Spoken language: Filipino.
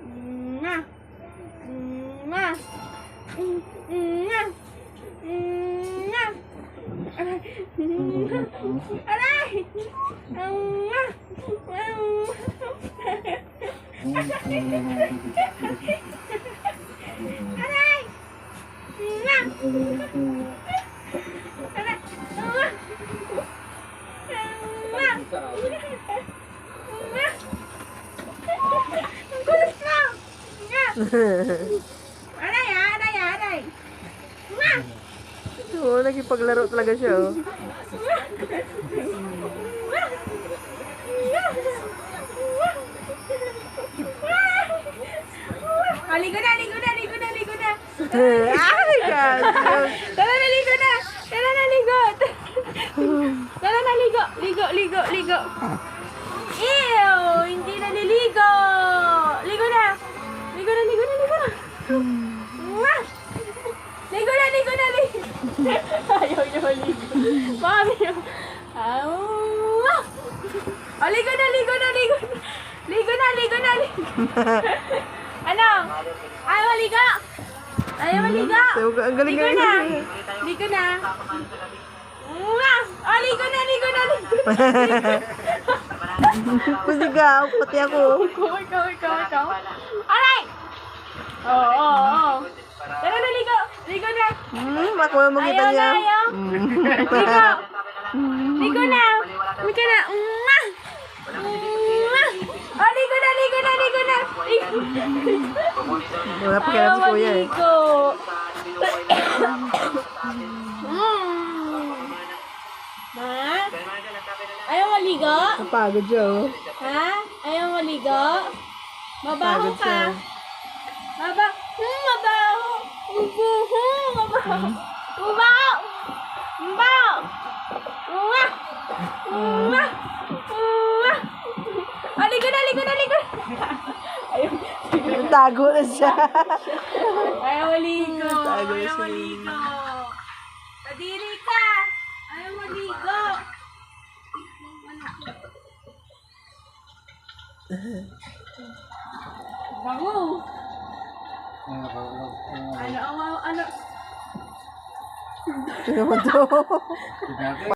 Mwah. Mwah. Mwah. Mwah. Aray! Mwah. Aray! Mwah. Aray! Mwah. Mwah. Mwah. Ang kulit mo! Mwah. Aray, aray, aray! Mwah. Oo, nagipaglaro talaga siya, oh. Oh, ligo na, ligo na, ligo na, ligo na. Ay, God. Tara na, ligo na. Tara na, ligo. Tara na, ligo. Ligo, ligo, ligo. Ew, hindi na niligo. Ligo na. Ligo na, ligo na, ligo na. Mwah! Ligo na, ligo na, ligo. Ayaw niya maligo. Mami niya. Oh, ligo na, ligo na, ligo na. Ligo na, ligo na, ligo. Ano? Ayaw maligo. Ayaw maligo. Ang galing Ligo na. Ligo na. Mwah! Oh, ligo na, ligo na, ligo na. Pusigaw, pati ako. Ikaw. Alright! Oo. Tara na, ligo. Ligo na. Ako yung makita Ayaw niya. na, ayaw. Ligo. Ligo na. Ligo na. Mwah! Mwah! Oh, ligo na, ligo na, ligo na. Wala pa kaya si kuya, eh. Ligo. Ma? Ayaw maligo? Napagod siya, oh. Ha? Ayaw maligo? Mabaho Pagod ka. siya. Mabaho. Mabaho. Mabaho. Mabaho. Mwah. Mwah. Mwah. Oh, ligo na, ligo na, ligo. Tago na siya. Ayaw maligo. Tago na Ayaw siya. maligo. Kadiri ka. Ayaw maligo. Bango. Ano? Sino mo to?